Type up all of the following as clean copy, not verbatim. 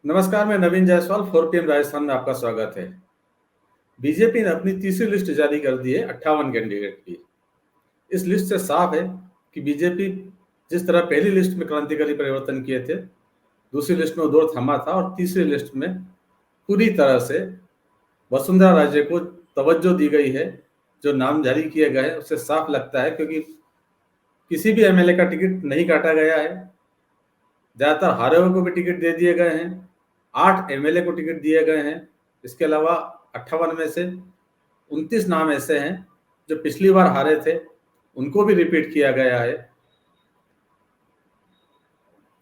नमस्कार, मैं नवीन जायसवाल 4 PM राजस्थान में आपका स्वागत है। बीजेपी ने अपनी तीसरी लिस्ट जारी कर दी है 58 कैंडिडेट की। इस लिस्ट से साफ है कि बीजेपी जिस तरह पहली लिस्ट में क्रांतिकारी परिवर्तन किए थे, दूसरी लिस्ट में दौर थमा था और तीसरी लिस्ट में पूरी तरह से वसुंधरा राजे को तवज्जो दी गई है। जो नाम जारी किए गए हैं उससे साफ लगता है, क्योंकि किसी भी एमएलए का टिकट नहीं काटा गया है। ज्यादातर हारे हुए को भी टिकट दे दिए गए हैं। 8 एमएलए को टिकट दिए गए हैं। इसके अलावा 58 में से 29 नाम ऐसे हैं जो पिछली बार हारे थे, उनको भी रिपीट किया गया है।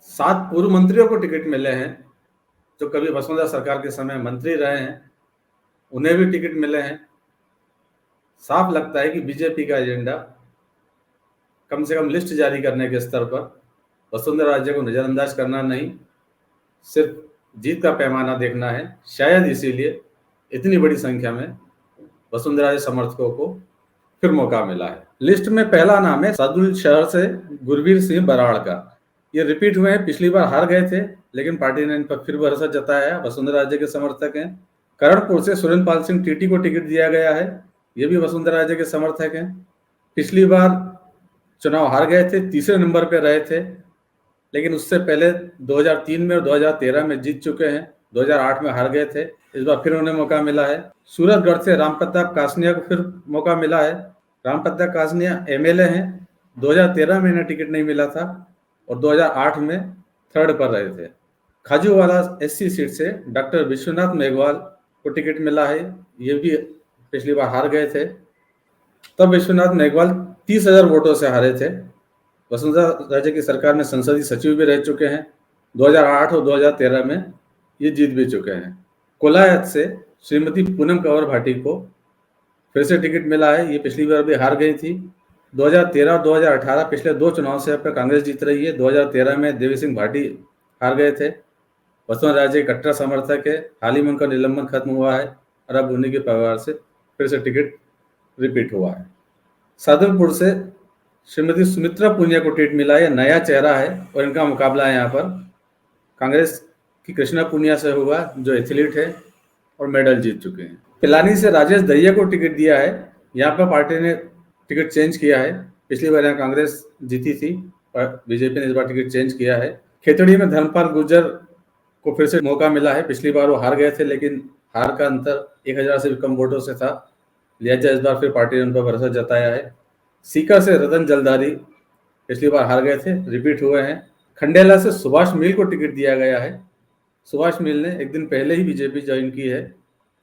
7 पूर्व मंत्रियों को टिकट मिले हैं जो कभी वसुंधरा सरकार के समय मंत्री रहे हैं, उन्हें भी टिकट मिले हैं। साफ लगता है कि बीजेपी का एजेंडा कम से कम लिस्ट जारी करने के स्तर पर वसुंधरा राजे को नजरअंदाज करना नहीं, सिर्फ जीत का पैमाना देखना है। शायद इसीलिए इतनी बड़ी संख्या में वसुंधरा समर्थकों को फिर मौका मिला है। लिस्ट में पहला नाम है सादुल शहर से गुरवीर सिंह बराड़ का। ये रिपीट हुए हैं, पिछली बार हार गए थे, लेकिन पार्टी ने इन पर फिर भरोसा जताया है। वसुंधरा राजे के समर्थक हैं। करणपुर से सुरेंद्रपाल सिंह टीटी को टिकट दिया गया है, ये भी वसुंधरा राजे के समर्थक हैं। पिछली बार चुनाव हार गए थे, तीसरे नंबर पे रहे थे, लेकिन उससे पहले 2003 में और 2013 में जीत चुके हैं। 2008 में हार गए थे, इस बार फिर उन्हें मौका मिला है। सूरतगढ़ से रामप्रताप कासनिया को फिर मौका मिला है। रामप्रताप कासनिया एमएलए हैं। 2013 में इन्हें टिकट नहीं मिला था और 2008 में थर्ड पर रहे थे। खाजूवाला एससी सीट से डॉक्टर विश्वनाथ मेघवाल को टिकट मिला है, ये भी पिछली बार हार गए थे। तब विश्वनाथ मेघवाल 30,000 वोटों से हारे थे। वसुंधरा राजे की सरकार में संसदीय सचिव भी रह चुके हैं। 2008 और 2013 में ये जीत भी चुके हैं। कोलायत से श्रीमती पूनम कंवर भाटी को फिर से टिकट मिला है, ये पिछली बार भी हार गई थी। 2013 और 2018 पिछले 2 चुनाव से अब तक कांग्रेस जीत रही है। 2013 में देवी सिंह भाटी हार गए थे। वसुंधरा राजे कट्टर समर्थक है, हाल ही में उनका निलंबन खत्म हुआ है और अब उन्हीं के परिवार से फिर से टिकट रिपीट हुआ है। सादुलपुर से श्रीमती सुमित्रा पुनिया को टिकट मिला है, नया चेहरा है और इनका मुकाबला है यहाँ पर कांग्रेस की कृष्णा पुनिया से होगा, जो एथलीट है और मेडल जीत चुके हैं। पिलानी से राजेश दहिया को टिकट दिया है। यहाँ पर पार्टी ने टिकट चेंज किया है। पिछली बार यहाँ कांग्रेस जीती थी और बीजेपी ने इस बार टिकट चेंज किया है। खेतड़ी में धर्मपाल गुर्जर को फिर से मौका मिला है। पिछली बार वो हार गए थे, लेकिन हार का अंतर 1000 से भी कम वोटों से था, लिहाजा इस बार फिर पार्टी ने उन पर भरोसा जताया है। सीकर से रतन जलधारी पिछली बार हार गए थे, रिपीट हुए हैं। खंडेला से सुभाष मील को टिकट दिया गया है। सुभाष मील ने एक दिन पहले ही बीजेपी ज्वाइन की है।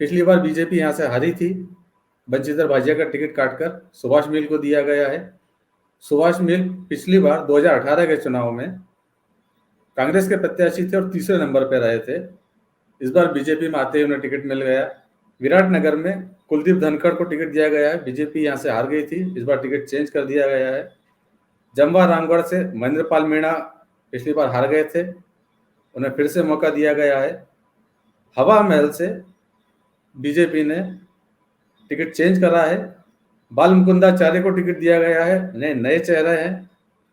पिछली बार बीजेपी यहाँ से हारी थी, बंशीधर भाजिया का टिकट काटकर सुभाष मील को दिया गया है। सुभाष मील पिछली बार 2018 के चुनाव में कांग्रेस के प्रत्याशी थे और तीसरे नंबर पर रहे थे। इस बार बीजेपी में आते ही उन्हें टिकट मिल गया। विराटनगर में कुलदीप धनखड़ को टिकट दिया गया है। बीजेपी यहाँ से हार गई थी, इस बार टिकट चेंज कर दिया गया है। जमवा रामगढ़ से महेंद्रपाल मीणा पिछली बार हार गए थे, उन्हें फिर से मौका दिया गया है। हवा महल से बीजेपी ने टिकट चेंज करा है। बाल मुकुंदाचार्य को टिकट दिया गया है, नए चेहरे हैं,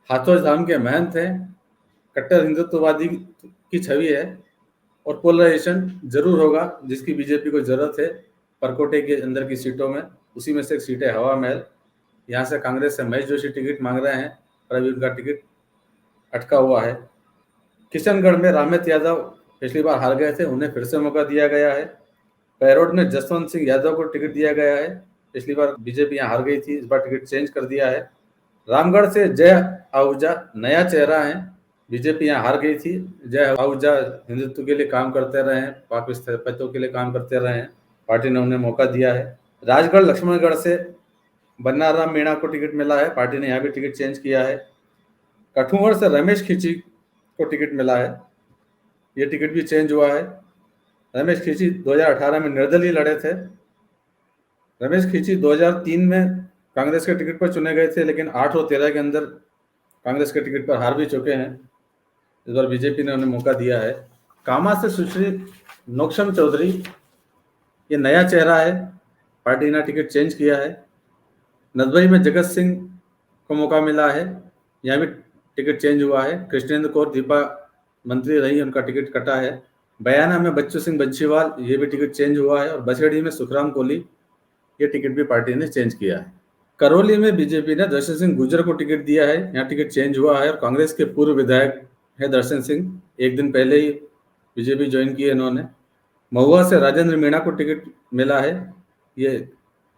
हाथों धाम के महंत हैं, कट्टर हिंदुत्ववादी की छवि है और पोलराइजेशन जरूर होगा जिसकी बीजेपी को जरूरत है। परकोटे के अंदर की सीटों में उसी में से एक सीट है हवा महल। यहाँ से कांग्रेस से महेश जोशी टिकट मांग रहे हैं पर अभी उनका टिकट अटका हुआ है। किशनगढ़ में रामेत यादव पिछली बार हार गए थे, उन्हें फिर से मौका दिया गया है। पैरोड में जसवंत सिंह यादव को टिकट दिया गया है। पिछली बार बीजेपी यहाँ हार गई थी, इस बार टिकट चेंज कर दिया है। रामगढ़ से जय आहूजा नया चेहरा है। बीजेपी यहाँ हार गई थी। जय आहूजा हिंदुत्व के लिए काम करते रहे हैं, पाक विस्थापितों के लिए काम करते रहे हैं, पार्टी ने उन्हें मौका दिया है। राजगढ़ लक्ष्मणगढ़ से बन्नाराम मीणा को टिकट मिला है, पार्टी ने यहाँ भी टिकट चेंज किया है। कठुआ से रमेश खींची को टिकट मिला है, ये टिकट भी चेंज हुआ है। रमेश खींची 2018 में निर्दलीय लड़े थे। रमेश खींची 2003 में कांग्रेस के टिकट पर चुने गए थे, लेकिन 8 और 13 के अंदर कांग्रेस के टिकट पर हार भी चुके हैं। इस बार बीजेपी ने उन्हें मौका दिया है। कामा से सुश्री नोक्षम चौधरी, ये नया चेहरा है, पार्टी ने टिकट चेंज किया है। नदबई में जगत सिंह को मौका मिला है, यहाँ भी टिकट चेंज हुआ है। कृष्णेंद्र कौर दीपा मंत्री रही, उनका टिकट कटा है। बयाना में बच्चू सिंह बंशीवाल, ये भी टिकट चेंज हुआ है। और बछड़ी में सुखराम कोहली, ये टिकट भी पार्टी ने चेंज किया है। करौली में बीजेपी ने दर्शन सिंह गुर्जर को टिकट दिया है, यहाँ टिकट चेंज हुआ है। और कांग्रेस के पूर्व विधायक है दर्शन सिंह, एक दिन पहले ही बीजेपी ज्वाइन की है इन्होंने। महुआ से राजेंद्र मीणा को टिकट मिला है, ये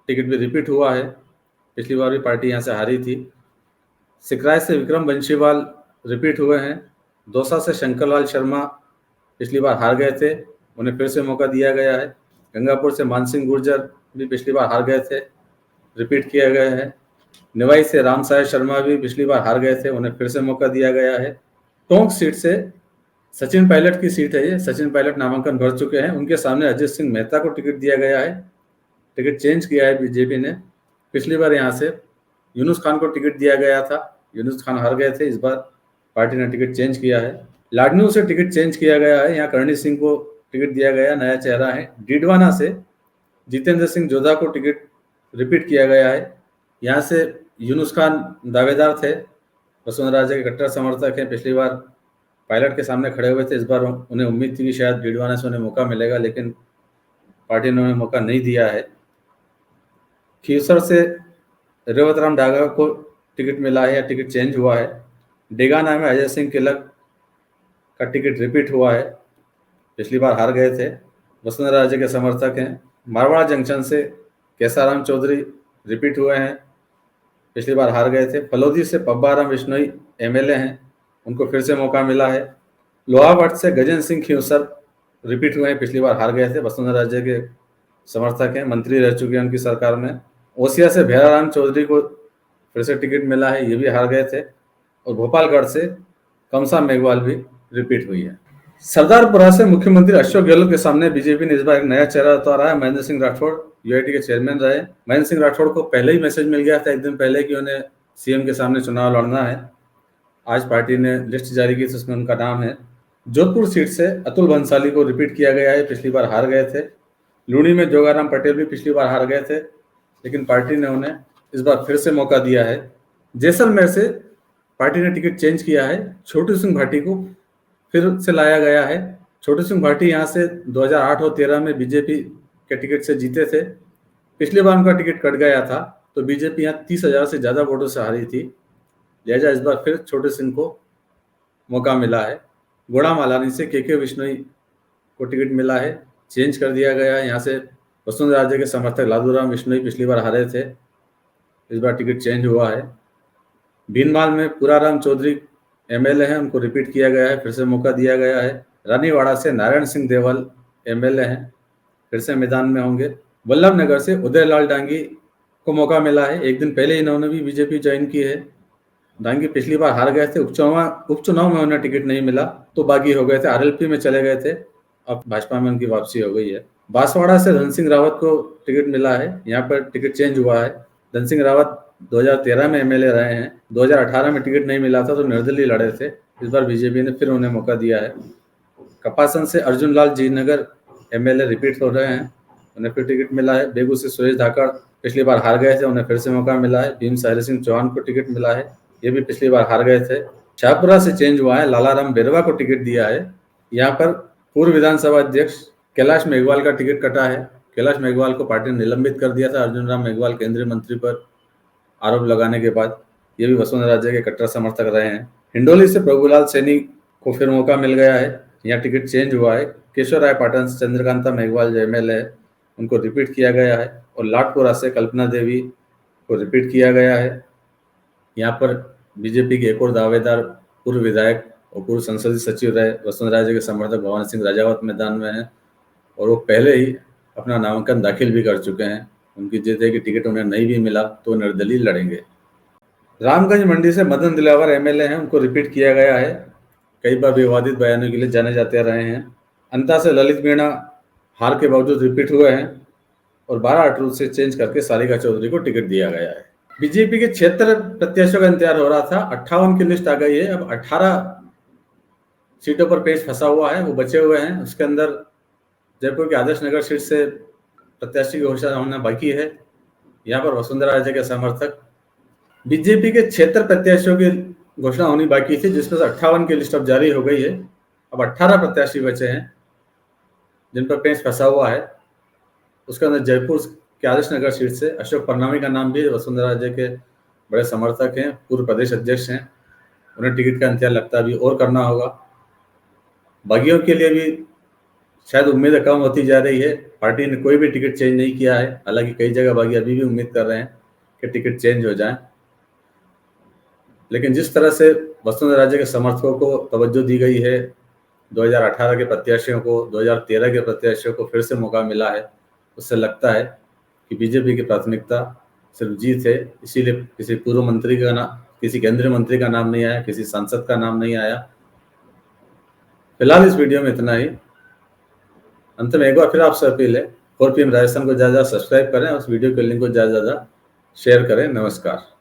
टिकट भी रिपीट हुआ है, पिछली बार भी पार्टी यहाँ से हारी थी। सिकराय से विक्रम बंशीवाल रिपीट हुए हैं। दौसा से शंकरलाल शर्मा पिछली बार हार गए थे, उन्हें फिर से मौका दिया गया है। गंगापुर से मानसिंह गुर्जर भी पिछली बार हार गए थे, रिपीट किया गया है। निवाई से रामसाय शर्मा भी पिछली बार हार गए थे, उन्हें फिर से मौका दिया गया है। टोंक सीट से सचिन पायलट की सीट है ये, सचिन पायलट नामांकन भर चुके हैं, उनके सामने अजीत सिंह मेहता को टिकट दिया गया है। टिकट चेंज किया है बीजेपी ने। पिछली बार यहाँ से यूनुस खान को टिकट दिया गया था, यूनुस खान हार गए थे, इस बार पार्टी ने टिकट चेंज किया है। लाडनू से टिकट चेंज किया गया है, यहाँ करणी सिंह को टिकट दिया गया, नया चेहरा है। डीडवाना से जितेंद्र सिंह जोधा को टिकट रिपीट किया गया है, यहाँ से यूनुस खान दावेदार थे, वसुंधरा राजे के कट्टर समर्थक हैं, पिछली बार पायलट के सामने खड़े हुए थे, इस बार उन्हें उम्मीद थी कि शायद डीडवाना से उन्हें मौका मिलेगा, लेकिन पार्टी ने उन्हें मौका नहीं दिया है। खीसर से रेवतराम डागा को टिकट मिला है या टिकट चेंज हुआ है। डेगाना में अजय सिंह किलक का टिकट रिपीट हुआ है, पिछली बार हार गए थे, वसुंधरा राजे के समर्थक हैं। मारवाड़ा जंक्शन से केसाराम चौधरी रिपीट हुए हैं, पिछली बार हार गए थे। फलोदी से पब्बाराम बिश्नोई एमएलए हैं, उनको फिर से मौका मिला है। लोहावट से गजेंद्र सिंह खींवसर रिपीट हुए हैं, पिछली बार हार गए थे, वसुंधरा राजे के समर्थक हैं, मंत्री रह चुके हैं उनकी सरकार में। ओसिया से भैराराम चौधरी को फिर से टिकट मिला है, ये भी हार गए थे। और भोपालगढ़ से कमसा मेघवाल भी रिपीट हुई है। सरदारपुरा से मुख्यमंत्री अशोक गहलोत के सामने बीजेपी ने इस बार एक नया चेहरा उतारा है। महेंद्र सिंह राठौड़ यूआईटी के चेयरमैन रहे। महेंद्र सिंह राठौड़ को पहले ही मैसेज मिल गया था एक दिन पहले कि उन्हें सीएम के सामने चुनाव लड़ना है। आज पार्टी ने लिस्ट जारी की, जिसमें उनका नाम है। जोधपुर सीट से अतुल भंसाली को रिपीट किया गया है, पिछली बार हार गए थे। लूणी में जोगाराम पटेल भी पिछली बार हार गए थे, लेकिन पार्टी ने उन्हें इस बार फिर से मौका दिया है। जैसलमेर से पार्टी ने टिकट चेंज किया है, छोटू सिंह भाटी को फिर से लाया गया है। छोटू सिंह भाटी यहाँ से 2008 और 13 में बीजेपी के टिकट से जीते थे, पिछली बार उनका टिकट कट गया था, तो बीजेपी यहाँ 30,000 से ज़्यादा वोटों से हारी थी, लिहाजा इस बार फिर छोटू सिंह को मौका मिला है। गोड़ा मालानी से के विश्नोई को टिकट मिला है, चेंज कर दिया गया है। यहाँ से वसुंधरा राजे के समर्थक लालूराम बिश्नोई पिछली बार हारे थे, इस बार टिकट चेंज हुआ है। भीनमाल में पुराराम चौधरी एमएलए हैं, उनको रिपीट किया गया है, फिर से मौका दिया गया है। रानीवाड़ा से नारायण सिंह देवल एमएलए हैं, फिर से मैदान में होंगे। वल्लभ नगर से उदयलाल डांगी को मौका मिला है, एक दिन पहले इन्होंने भी बीजेपी ज्वाइन की है। डांगी पिछली बार हार गए थे, उपचुनाव में उन्हें टिकट नहीं मिला तो बागी हो गए थे, आरएलपी में चले गए थे, अब भाजपा में उनकी वापसी हो गई है। बांसवाड़ा से धन सिंह रावत को टिकट मिला है, यहाँ पर टिकट चेंज हुआ है। धन सिंह रावत 2013 में एमएलए रहे हैं, 2018 में टिकट नहीं मिला था तो निर्दलीय लड़े थे, इस बार बीजेपी ने फिर उन्हें मौका दिया है। कपासन से अर्जुन लाल जीनगर एमएलए रिपीट हो रहे हैं, उन्हें फिर टिकट मिला है। बेगू से सुरेश धाकड़ पिछली बार हार गए थे, उन्हें फिर से मौका मिला है। भीम साहरी सिंह चौहान को टिकट मिला है, ये भी पिछली बार हार गए थे। शाहपुरा से चेंज हुआ है, लालाराम बेरवा को टिकट दिया है। यहाँ पर पूर्व विधानसभा अध्यक्ष कैलाश मेघवाल का टिकट कटा है, कैलाश मेघवाल को पार्टी ने निलंबित कर दिया था अर्जुन राम मेघवाल केंद्रीय मंत्री पर आरोप लगाने के बाद, ये भी वसुंधरा राजे के कट्टर समर्थक रहे हैं। हिंडोली से प्रभुलाल सैनी को फिर मौका मिल गया है, यहाँ टिकट चेंज हुआ है। केशव राय पाटन से चंद्रकांता मेघवाल जो एमएलए है, उनको रिपीट किया गया है। और लाटपुरा से कल्पना देवी को रिपीट किया गया है। यहाँ पर बीजेपी के एक और दावेदार पूर्व विधायक और पूर्व संसदीय सचिव रहे वसुंधरा राजे के समर्थक भवानी सिंह राजावत मैदान में हैं, और वो पहले ही अपना नामांकन दाखिल भी कर चुके हैं। उनकी जिद है कि टिकट उन्हें नहीं भी मिला तो निर्दलीय लड़ेंगे। रामगंज मंडी से मदन दिलावर एमएलए हैं, उनको रिपीट किया गया है, कई बार विवादित बयानों के लिए जाने जाते रहे हैं। अंता से ललित मीणा हार के बावजूद रिपीट हुए हैं, और 12 अटरूल से चेंज करके सारिका चौधरी को टिकट दिया गया है। बीजेपी के 76 प्रत्याशियों का इंतजार हो रहा था, 58 की लिस्ट आ गई है। अब 18 सीटों पर पेच फंसा हुआ है, वो बचे हुए हैं। उसके अंदर जयपुर के आदर्श नगर सीट से प्रत्याशी की घोषणा होना बाकी है। यहाँ पर वसुंधरा राजे के समर्थक, बीजेपी के 76 प्रत्याशियों की घोषणा होनी बाकी थी, जिसमें से 58 की लिस्ट अब जारी हो गई है। अब 18 प्रत्याशी बचे हैं, जिन पर पेंच फंसा हुआ है, उसके अंदर जयपुर के आदर्श नगर सीट से अशोक परनामी का नाम भी वसुंधरा राजे के बड़े समर्थक हैं, पूर्व प्रदेश अध्यक्ष हैं, उन्हें टिकट का इंतजार लगता है अभी और करना होगा। बागियों के लिए भी शायद उम्मीदें कम होती जा रही है, पार्टी ने कोई भी टिकट चेंज नहीं किया है, हालांकि कई जगह बागी अभी भी उम्मीद कर रहे हैं कि टिकट चेंज हो जाए। लेकिन जिस तरह से वसुंधरा राजे के समर्थकों को तवज्जो दी गई है, 2018 के प्रत्याशियों को, 2013 के प्रत्याशियों को फिर से मौका मिला है, उससे लगता है कि बीजेपी की प्राथमिकता सिर्फ जीत है। इसीलिए किसी पूर्व मंत्री का नाम, किसी केंद्रीय मंत्री का नाम नहीं आया, किसी सांसद का नाम नहीं आया। फिलहाल इस वीडियो में इतना ही। अंत में एक बार फिर आपसे अपील है, 4PM राजस्थान को ज़्यादा सब्सक्राइब करें और उस वीडियो के लिंक को ज़्यादा शेयर करें। नमस्कार।